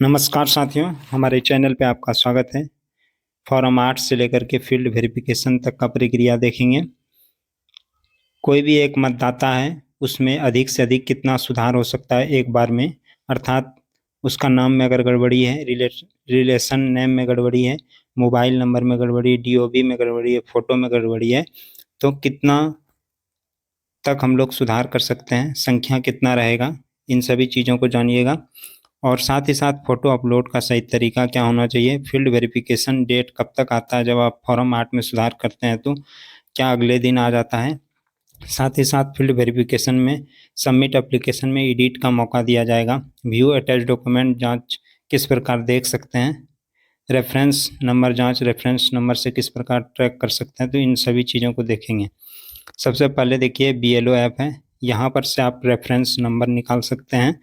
नमस्कार साथियों, हमारे चैनल पे आपका स्वागत है। फॉर्म 8 से लेकर के फील्ड वेरिफिकेशन तक का प्रक्रिया देखेंगे। कोई भी एक मतदाता है, उसमें अधिक से अधिक कितना सुधार हो सकता है एक बार में, अर्थात उसका नाम में अगर गड़बड़ी है, रिलेशन नेम में गड़बड़ी है, मोबाइल नंबर में गड़बड़ी, डीओबी में गड़बड़ी है, फोटो में गड़बड़ी है, तो कितना तक हम लोग सुधार कर सकते हैं, संख्या कितना रहेगा, इन सभी चीज़ों को जानिएगा। और साथ ही साथ फ़ोटो अपलोड का सही तरीका क्या होना चाहिए, फील्ड वेरिफिकेशन डेट कब तक आता है, जब आप फॉर्म 8 में सुधार करते हैं तो क्या अगले दिन आ जाता है। साथ ही साथ फील्ड वेरिफिकेशन में सबमिट एप्लीकेशन में एडिट का मौका दिया जाएगा। व्यू अटैच डॉक्यूमेंट जांच किस प्रकार देख सकते हैं, रेफरेंस नंबर जांच रेफरेंस नंबर से किस प्रकार ट्रैक कर सकते हैं, तो इन सभी चीज़ों को देखेंगे। सबसे पहले देखिए BLO ऐप है, यहाँ पर से आप रेफरेंस नंबर निकाल सकते हैं।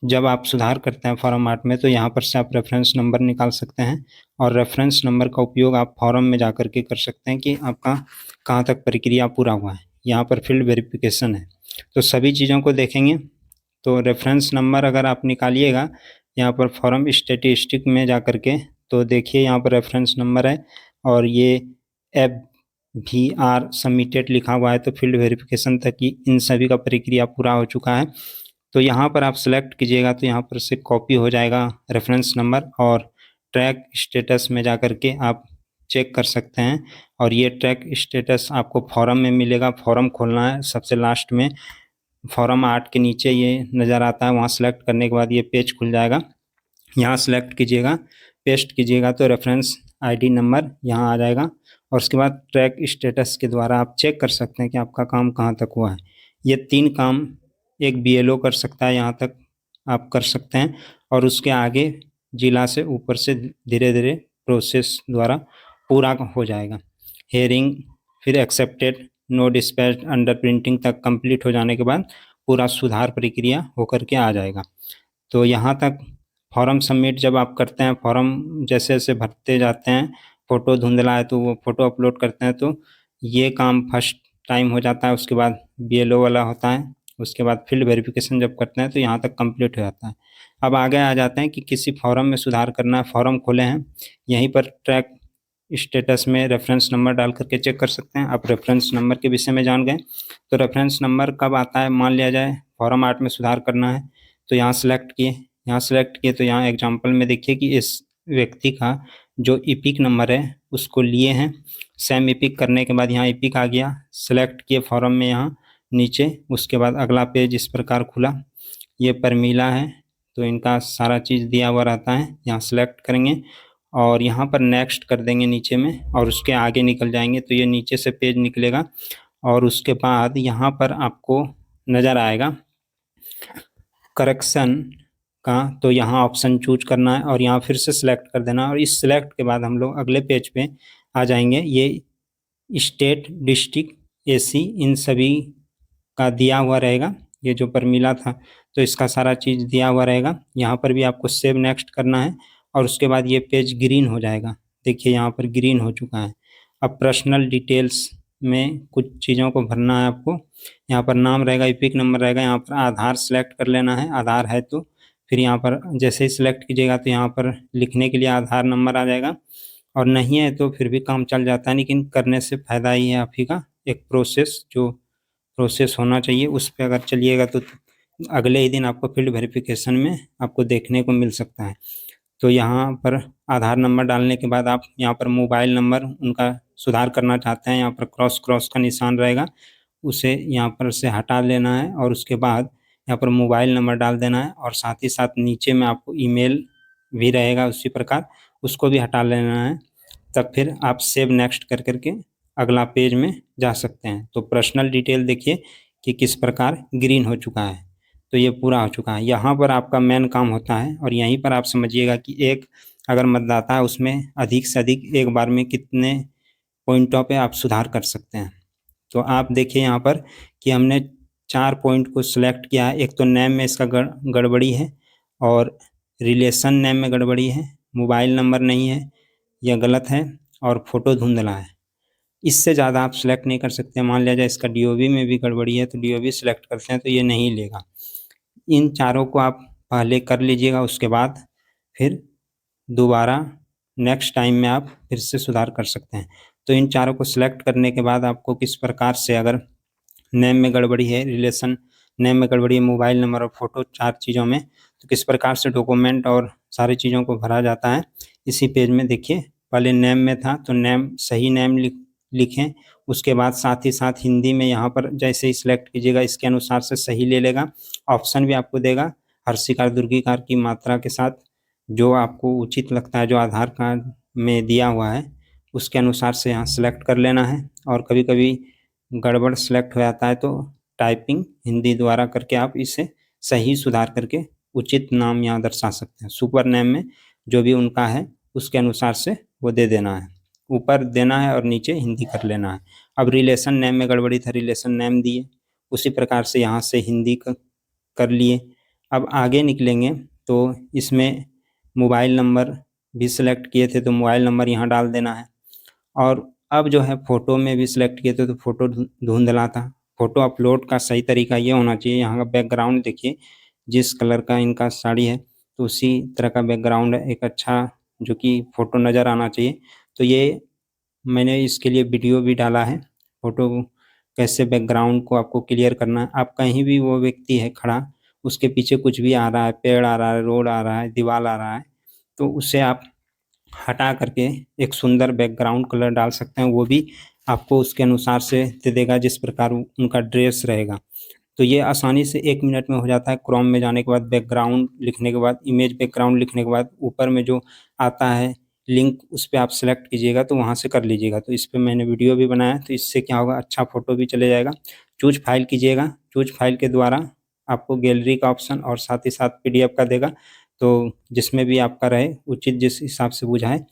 जब आप सुधार करते हैं फॉर्म 8 में तो यहाँ पर से आप रेफरेंस नंबर निकाल सकते हैं, और रेफरेंस नंबर का उपयोग आप फॉर्म में जा कर के कर सकते हैं कि आपका कहाँ तक प्रक्रिया पूरा हुआ है। यहाँ पर फील्ड वेरिफिकेशन है, तो सभी चीज़ों को देखेंगे। तो रेफरेंस नंबर अगर आप निकालिएगा यहाँ पर फॉर्म स्टेटिस्टिक में जा कर के, तो देखिए यहाँ पर रेफरेंस नंबर है और ये FVR सबमिटेड लिखा हुआ है, तो फील्ड वेरिफिकेशन तक की इन सभी का प्रक्रिया पूरा हो चुका है। तो यहाँ पर आप सेलेक्ट कीजिएगा तो यहाँ पर से कॉपी हो जाएगा रेफरेंस नंबर, और ट्रैक स्टेटस में जा कर के आप चेक कर सकते हैं। और ये ट्रैक स्टेटस आपको फॉर्म में मिलेगा, फॉर्म खोलना है सबसे लास्ट में, फॉर्म 8 के नीचे ये नज़र आता है, वहाँ सेलेक्ट करने के बाद ये पेज खुल जाएगा। यहाँ सेलेक्ट कीजिएगा, पेस्ट कीजिएगा तो रेफरेंस ID नंबर यहाँ आ जाएगा, और उसके बाद ट्रैक स्टेटस के द्वारा आप चेक कर सकते हैं कि आपका काम कहाँ तक हुआ है। ये 3 काम एक BLO कर सकता है, यहाँ तक आप कर सकते हैं, और उसके आगे जिला से ऊपर से धीरे धीरे प्रोसेस द्वारा पूरा हो जाएगा। हेयरिंग, फिर accepted, no dispatch, under printing तक कंप्लीट हो जाने के बाद पूरा सुधार प्रक्रिया होकर के आ जाएगा। तो यहाँ तक फॉर्म सबमिट जब आप करते हैं, फॉर्म जैसे जैसे भरते जाते हैं, फ़ोटो धुंधला है तो वो फ़ोटो अपलोड करते हैं, तो ये काम फर्स्ट टाइम हो जाता है। उसके बाद BLO वाला होता है, उसके बाद फील्ड वेरिफिकेशन जब करते हैं तो यहाँ तक कंप्लीट हो जाता है। अब आगे आ जाते हैं कि किसी फॉर्म में सुधार करना है, फॉर्म खोले हैं, यहीं पर ट्रैक स्टेटस में रेफरेंस नंबर डाल करके चेक कर सकते हैं। आप रेफरेंस नंबर के विषय में जान गए, तो रेफरेंस नंबर कब आता है, मान लिया जाए फॉर्म 8 में सुधार करना है, तो यहाँ सेलेक्ट किए तो यहाँ एग्जाम्पल में देखिए कि इस व्यक्ति का जो इपिक नंबर है उसको लिए हैं। सेम इपिक करने के बाद यहाँ इपिक आ गया, सेलेक्ट किए फॉर्म में यहाँ नीचे, उसके बाद अगला पेज इस प्रकार खुला। ये परमीला है, तो इनका सारा चीज़ दिया हुआ रहता है, यहाँ सेलेक्ट करेंगे और यहाँ पर नेक्स्ट कर देंगे नीचे में, और उसके आगे निकल जाएंगे तो ये नीचे से पेज निकलेगा। और उसके बाद यहाँ पर आपको नज़र आएगा करेक्शन का, तो यहाँ ऑप्शन चूज करना है और यहाँ फिर से सिलेक्ट कर देना है, और इस सिलेक्ट के बाद हम लोग अगले पेज पे आ जाएंगे। ये स्टेट, डिस्ट्रिक्ट, AC इन सभी का दिया हुआ रहेगा। ये जो परमिला था तो इसका सारा चीज़ दिया हुआ रहेगा। यहाँ पर भी आपको सेव नेक्स्ट करना है, और उसके बाद ये पेज ग्रीन हो जाएगा। देखिए यहाँ पर ग्रीन हो चुका है। अब पर्सनल डिटेल्स में कुछ चीज़ों को भरना है आपको। यहाँ पर नाम रहेगा, इपिक नंबर रहेगा, यहाँ पर आधार सेलेक्ट कर लेना है, आधार है तो फिर यहाँ पर जैसे ही सिलेक्ट कीजिएगा तो यहाँ पर लिखने के लिए आधार नंबर आ जाएगा, और नहीं है तो फिर भी काम चल जाता है, लेकिन करने से फ़ायदा ही है आप ही का। एक प्रोसेस होना चाहिए, उस पर अगर चलिएगा तो अगले ही दिन आपको फील्ड वेरिफिकेशन में आपको देखने को मिल सकता है। तो यहाँ पर आधार नंबर डालने के बाद आप यहाँ पर मोबाइल नंबर उनका सुधार करना चाहते हैं, यहाँ पर क्रॉस क्रॉस का निशान रहेगा, उसे यहाँ पर से हटा लेना है, और उसके बाद यहाँ पर मोबाइल नंबर डाल देना है, और साथ ही साथ नीचे में आपको ईमेल भी रहेगा उसी प्रकार, उसको भी हटा लेना है। तब फिर आप सेव नेक्स्ट कर करके अगला पेज में जा सकते हैं। तो पर्सनल डिटेल देखिए कि किस प्रकार ग्रीन हो चुका है, तो ये पूरा हो चुका है। यहाँ पर आपका मेन काम होता है, और यहीं पर आप समझिएगा कि एक अगर मतदाता है उसमें अधिक से अधिक एक बार में कितने पॉइंटों पे आप सुधार कर सकते हैं। तो आप देखिए यहाँ पर कि हमने 4 पॉइंट को सिलेक्ट किया है। एक तो नेम में इसका गड़बड़ी है, और रिलेशन नेम में गड़बड़ी है, मोबाइल नंबर नहीं है, यह गलत है, और फ़ोटो धुंधला है। इससे ज़्यादा आप सेलेक्ट नहीं कर सकते। मान लिया जाए इसका DOB में भी गड़बड़ी है, तो DOB सेलेक्ट करते हैं तो ये नहीं लेगा। इन चारों को आप पहले कर लीजिएगा, उसके बाद फिर दोबारा नेक्स्ट टाइम में आप फिर से सुधार कर सकते हैं। तो इन चारों को सिलेक्ट करने के बाद आपको किस प्रकार से, अगर नेम में गड़बड़ी है, रिलेशन नेम में गड़बड़ी है, मोबाइल नंबर और फोटो, 4 चीज़ों में, तो किस प्रकार से डॉक्यूमेंट और सारी चीज़ों को भरा जाता है इसी पेज में देखिए। पहले नेम में था तो नेम, सही नेम लिखें। उसके बाद साथ ही साथ हिंदी में यहाँ पर जैसे ही सिलेक्ट कीजिएगा इसके अनुसार से सही ले लेगा। ऑप्शन भी आपको देगा हर्षिकार दुर्गिकार की मात्रा के साथ, जो आपको उचित लगता है, जो आधार कार्ड में दिया हुआ है उसके अनुसार से यहाँ सेलेक्ट कर लेना है। और कभी कभी गड़बड़ सेलेक्ट हो जाता है तो टाइपिंग हिंदी द्वारा करके आप इसे सही सुधार करके उचित नाम यहाँ दर्शा सकते हैं। सुपर नेम में जो भी उनका है उसके अनुसार से वो दे देना है, ऊपर देना है और नीचे हिंदी कर लेना है। अब रिलेशन नेम में गड़बड़ी था, रिलेशन नेम दिए, उसी प्रकार से यहाँ से हिंदी कर लिए। अब आगे निकलेंगे तो इसमें मोबाइल नंबर भी सिलेक्ट किए थे तो मोबाइल नंबर यहाँ डाल देना है। और अब जो है फ़ोटो में भी सिलेक्ट किए थे तो फ़ोटो धुंधला था। फ़ोटो अपलोड का सही तरीका ये होना चाहिए, यहाँ का बैकग्राउंड देखिए जिस कलर का इनका साड़ी है तो उसी तरह का बैकग्राउंड है, एक अच्छा जो कि फ़ोटो नज़र आना चाहिए। तो ये मैंने इसके लिए वीडियो भी डाला है, फ़ोटो कैसे बैकग्राउंड को आपको क्लियर करना है। आप कहीं भी वो व्यक्ति है खड़ा, उसके पीछे कुछ भी आ रहा है, पेड़ आ रहा है, रोड आ रहा है, दीवार आ रहा है, तो उसे आप हटा करके एक सुंदर बैकग्राउंड कलर डाल सकते हैं। वो भी आपको उसके अनुसार से दे देगा जिस प्रकार उनका ड्रेस रहेगा। तो ये आसानी से 1 मिनट में हो जाता है। क्रोम में जाने के बाद बैकग्राउंड लिखने के बाद, इमेज बैकग्राउंड लिखने के बाद ऊपर में जो आता है लिंक, उस पर आप सेलेक्ट कीजिएगा तो वहाँ से कर लीजिएगा। तो इस पर मैंने वीडियो भी बनाया, तो इससे क्या होगा, अच्छा फ़ोटो भी चले जाएगा। चूज फाइल कीजिएगा, चूज फाइल के द्वारा आपको गैलरी का ऑप्शन और साथ ही साथ PDF का देगा। तो जिसमें भी आपका रहे उचित, जिस हिसाब से बुझाए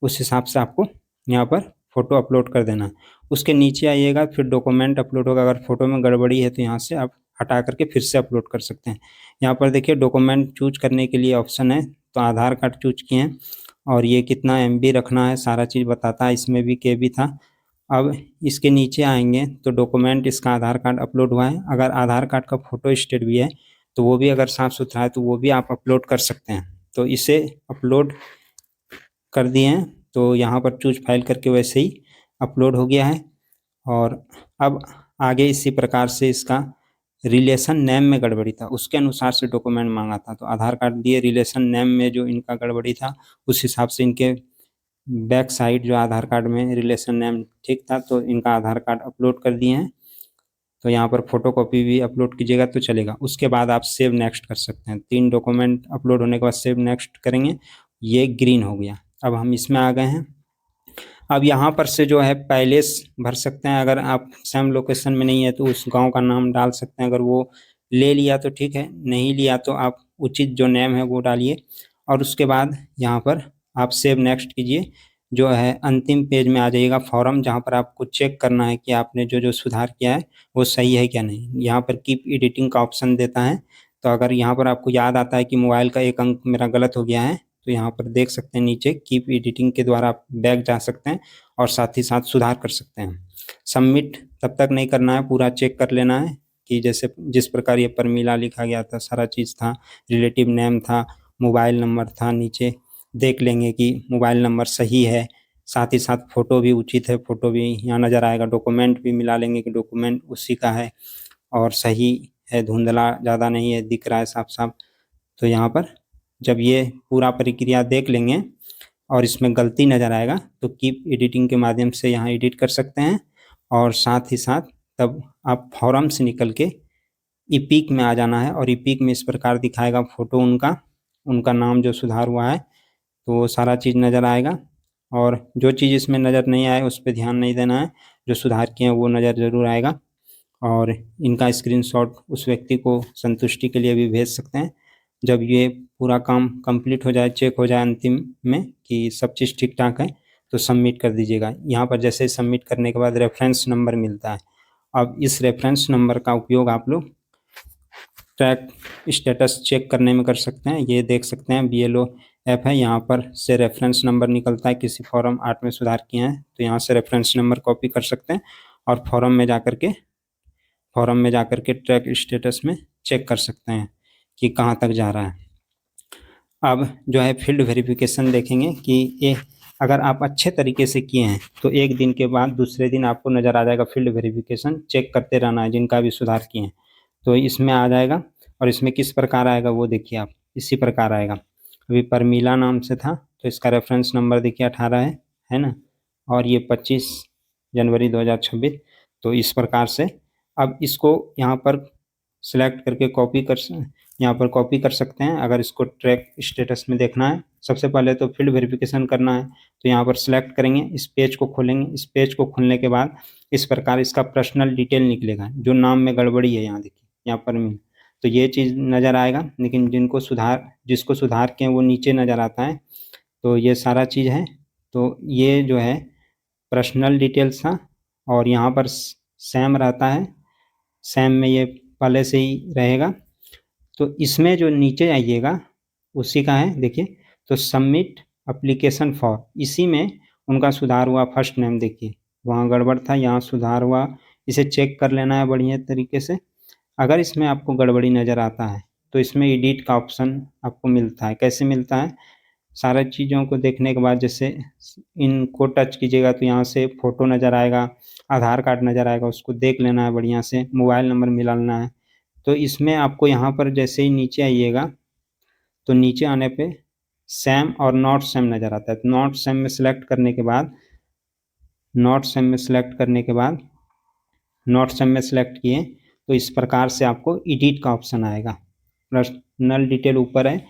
उस हिसाब से आपको यहाँ पर फ़ोटो अपलोड कर देना। उसके नीचे आइएगा, फिर डॉक्यूमेंट अपलोड होगा। अगर फ़ोटो में गड़बड़ी है तो यहाँ से आप हटा करके फिर से अपलोड कर सकते हैं। यहाँ पर देखिए डॉक्यूमेंट चूज करने के लिए ऑप्शन है, तो आधार कार्ड चूज किए हैं और ये कितना MB रखना है सारा चीज़ बताता है, इसमें भी KB था। अब इसके नीचे आएंगे तो डॉक्यूमेंट, इसका आधार कार्ड अपलोड हुआ है। अगर आधार कार्ड का फ़ोटो स्टेट भी है तो वो भी अगर साफ़ सुथरा है तो वो भी आप अपलोड कर सकते हैं। तो इसे अपलोड कर दिए हैं तो यहाँ पर चूज फाइल करके वैसे ही अपलोड हो गया है। और अब आगे इसी प्रकार से इसका रिलेशन नेम में गड़बड़ी था, उसके अनुसार से डॉक्यूमेंट मांगा था, तो आधार कार्ड दिए। रिलेशन नेम में जो इनका गड़बड़ी था उस हिसाब से इनके बैक साइड जो आधार कार्ड में रिलेशन नेम ठीक था, तो इनका आधार कार्ड अपलोड कर दिए हैं। तो यहाँ पर फोटोकॉपी भी अपलोड कीजिएगा तो चलेगा। उसके बाद आप सेव नेक्स्ट कर सकते हैं। 3 डॉक्यूमेंट अपलोड होने के बाद सेव नेक्स्ट करेंगे, ये ग्रीन हो गया। अब हम इसमें आ गए हैं। अब यहाँ पर से जो है पैलेस भर सकते हैं, अगर आप सेम लोकेशन में नहीं है तो उस गांव का नाम डाल सकते हैं। अगर वो ले लिया तो ठीक है, नहीं लिया तो आप उचित जो नेम है वो डालिए। और उसके बाद यहाँ पर आप सेव नेक्स्ट कीजिए। जो है अंतिम पेज में आ जाइएगा फॉर्म, जहाँ पर आपको चेक करना है कि आपने जो जो सुधार किया है वो सही है क्या नहीं। यहाँ पर कीप एडिटिंग का ऑप्शन देता है, तो अगर यहाँ पर आपको याद आता है कि मोबाइल का एक अंक मेरा गलत हो गया है तो यहाँ पर देख सकते हैं नीचे कीप एडिटिंग के द्वारा आप बैक जा सकते हैं और साथ ही साथ सुधार कर सकते हैं। सबमिट तब तक नहीं करना है, पूरा चेक कर लेना है कि जैसे जिस प्रकार ये परमिला लिखा गया था, सारा चीज़ था, रिलेटिव नेम था, मोबाइल नंबर था, नीचे देख लेंगे कि मोबाइल नंबर सही है, साथ ही साथ फ़ोटो भी उचित है, फ़ोटो भी यहाँ नज़र आएगा। डॉक्यूमेंट भी मिला लेंगे कि डॉक्यूमेंट उसी का है और सही है, धुंधला ज़्यादा नहीं है, दिख रहा है साफ साफ। तो यहाँ पर जब ये पूरा प्रक्रिया देख लेंगे और इसमें गलती नज़र आएगा तो कीप एडिटिंग के माध्यम से यहाँ एडिट कर सकते हैं। और साथ ही साथ तब आप फॉर्म से निकल के ईपिक में आ जाना है और ईपिक में इस प्रकार दिखाएगा फ़ोटो उनका नाम जो सुधार हुआ है, तो वो सारा चीज़ नज़र आएगा। और जो चीज़ इसमें नज़र नहीं आए उस पर ध्यान नहीं देना है, जो सुधार किए हैं वो नज़र ज़रूर आएगा। और इनका स्क्रीनशॉट उस व्यक्ति को संतुष्टि के लिए भी भेज सकते हैं। जब ये पूरा काम कंप्लीट हो जाए, चेक हो जाए अंतिम में कि सब चीज़ ठीक ठाक है, तो सबमिट कर दीजिएगा। यहाँ पर जैसे सबमिट करने के बाद रेफरेंस नंबर मिलता है। अब इस रेफरेंस नंबर का उपयोग आप लोग ट्रैक स्टेटस चेक करने में कर सकते हैं। ये देख सकते हैं BLO ऐप है, यहाँ पर से रेफरेंस नंबर निकलता है। किसी फॉर्म 8 में सुधार किए हैं तो यहाँ से रेफरेंस नंबर कॉपी कर सकते हैं और फॉर्म में जा कर के ट्रैक स्टेटस में चेक कर सकते हैं कि कहाँ तक जा रहा है। अब जो है फील्ड वेरिफिकेशन देखेंगे कि ये अगर आप अच्छे तरीके से किए हैं तो एक दिन के बाद दूसरे दिन आपको नज़र आ जाएगा फील्ड वेरिफिकेशन। चेक करते रहना है जिनका भी सुधार किए हैं तो इसमें आ जाएगा। और इसमें किस प्रकार आएगा वो देखिए आप, इसी प्रकार आएगा। अभी परमीला नाम से था तो इसका रेफरेंस नंबर देखिए 18 है ना, और ये 25 जनवरी 2026। तो इस प्रकार से अब इसको यहाँ पर सिलेक्ट करके यहाँ पर कॉपी कर सकते हैं। अगर इसको ट्रैक स्टेटस में देखना है, सबसे पहले तो फील्ड वेरिफिकेशन करना है तो यहाँ पर सिलेक्ट करेंगे, इस पेज को खोलेंगे। इस पेज को खोलने के बाद इस प्रकार इसका पर्सनल डिटेल निकलेगा, जो नाम में गड़बड़ी है यहाँ देखिए, यहाँ पर तो ये चीज़ नज़र आएगा। लेकिन जिसको सुधार के वो नीचे नज़र आता है। तो ये सारा चीज़ है। तो ये जो है पर्सनल डिटेल्स था, और यहाँ पर सैम रहता है, सैम में ये पहले से ही रहेगा। तो इसमें जो नीचे आइएगा उसी का है देखिए, तो सबमिट एप्लीकेशन फॉर, इसी में उनका सुधार हुआ। फर्स्ट नेम देखिए वहाँ गड़बड़ था, यहाँ सुधार हुआ। इसे चेक कर लेना है बढ़िया तरीके से। अगर इसमें आपको गड़बड़ी नज़र आता है तो इसमें एडिट का ऑप्शन आपको मिलता है। कैसे मिलता है, सारी चीज़ों को देखने के बाद जैसे इनको टच कीजिएगा तो यहाँ से फ़ोटो नज़र आएगा, आधार कार्ड नज़र आएगा, उसको देख लेना है बढ़िया से, मोबाइल नंबर मिलाना है। तो इसमें आपको यहाँ पर जैसे ही नीचे आइएगा तो नीचे आने पे सैम और नॉट सैम नज़र आता है। तो नॉट सैम में सिलेक्ट करने के बाद नॉट सैम में सिलेक्ट किए तो इस प्रकार से आपको एडिट का ऑप्शन आएगा। पर्सनल डिटेल ऊपर है,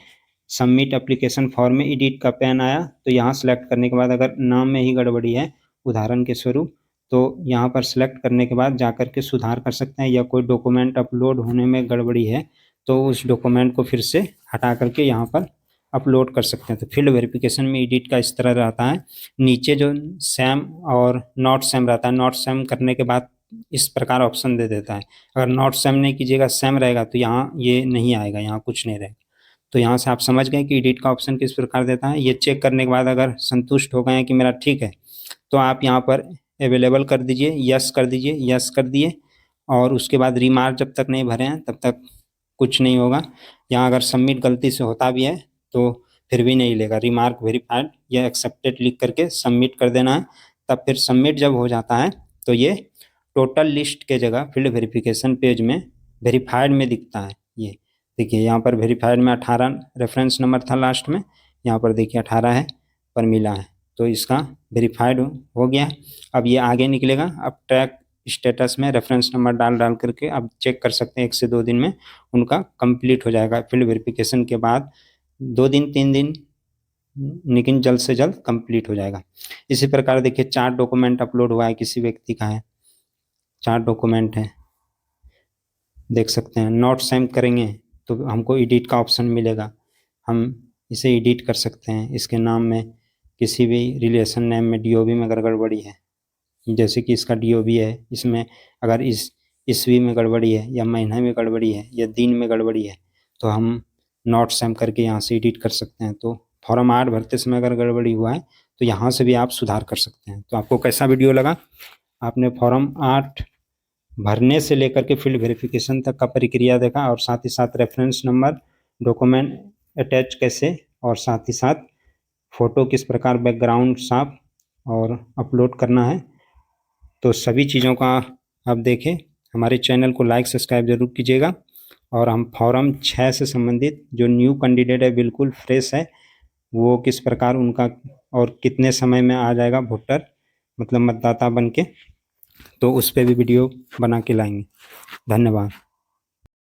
सबमिट एप्लीकेशन फॉर्म में एडिट का पैन आया। तो यहाँ सेलेक्ट करने के बाद अगर नाम में ही गड़बड़ी है उदाहरण के स्वरूप, तो यहाँ पर सेलेक्ट करने के बाद जाकर के सुधार कर सकते हैं। या कोई डॉक्यूमेंट अपलोड होने में गड़बड़ी है तो उस डॉक्यूमेंट को फिर से हटा करके यहाँ पर अपलोड कर सकते हैं। तो फील्ड वेरिफिकेशन में एडिट का इस तरह रहता है। नीचे जो सैम और नॉट सैम रहता है, नॉट सैम करने के बाद इस प्रकार ऑप्शन दे देता है। अगर नॉट सैम नहीं कीजिएगा, सैम रहेगा तो यहाँ ये नहीं आएगा, यहाँ कुछ नहीं रहेगा। तो यहाँ से आप समझ गए कि एडिट का ऑप्शन किस प्रकार देता है। ये चेक करने के बाद अगर संतुष्ट हो गए हैं कि मेरा ठीक है तो आप यहाँ पर अवेलेबल कर दीजिए, यस कर दीजिए, यस कर दिए। और उसके बाद रिमार्क जब तक नहीं भरे हैं तब तक कुछ नहीं होगा। यहाँ अगर सबमिट गलती से होता भी है तो फिर भी नहीं लेगा। रिमार्क वेरीफाइड या एक्सेप्टेड लिख करके सबमिट कर देना है। तब फिर सबमिट जब हो जाता है तो ये टोटल लिस्ट के जगह फील्ड वेरिफिकेशन पेज में वेरीफाइड में दिखता है। ये देखिए यहाँ पर वेरीफाइड में 18 रेफरेंस नंबर था लास्ट में, यहाँ पर देखिए 18 है, पर मिला है। तो इसका वेरीफाइड हो गया। अब ये आगे निकलेगा। अब ट्रैक स्टेटस में रेफरेंस नंबर डाल करके आप चेक कर सकते हैं 1 से 2 दिन में उनका कंप्लीट हो जाएगा। फील्ड वेरिफिकेशन के बाद 2 दिन 3 दिन, लेकिन जल्द से जल्द कंप्लीट हो जाएगा। इसी प्रकार देखिए 4 डॉक्यूमेंट अपलोड हुआ है, किसी व्यक्ति का है, 4 डॉक्यूमेंट है, देख सकते हैं। नॉट सैम करेंगे तो हमको एडिट का ऑप्शन मिलेगा, हम इसे एडिट कर सकते हैं। इसके नाम में किसी भी रिलेशन नेम में DOB में अगर गड़बड़ी है, जैसे कि इसका DOB है, इसमें अगर इस ईस्वी में गड़बड़ी है या महीने में गड़बड़ी है या दिन में गड़बड़ी है तो हम नॉट सैम करके यहाँ से एडिट कर सकते हैं। तो फॉर्म 8 भरते समय अगर गड़बड़ी हुआ है तो यहाँ से भी आप सुधार कर सकते हैं। तो आपको कैसा वीडियो लगा? आपने फॉर्म 8 भरने से लेकर के फील्ड वेरिफिकेशन तक का प्रक्रिया देखा, और साथ ही साथ रेफरेंस नंबर, डॉक्यूमेंट अटैच कैसे, और साथ ही साथ फ़ोटो किस प्रकार बैकग्राउंड साफ और अपलोड करना है। तो सभी चीज़ों का आप देखें। हमारे चैनल को लाइक सब्सक्राइब जरूर कीजिएगा। और हम फॉर्म 6 से संबंधित जो न्यू कैंडिडेट है, बिल्कुल फ्रेश है, वो किस प्रकार उनका और कितने समय में आ जाएगा वोटर मतलब मतदाता बन के, तो उस पर भी वीडियो बना के लाएंगे। धन्यवाद।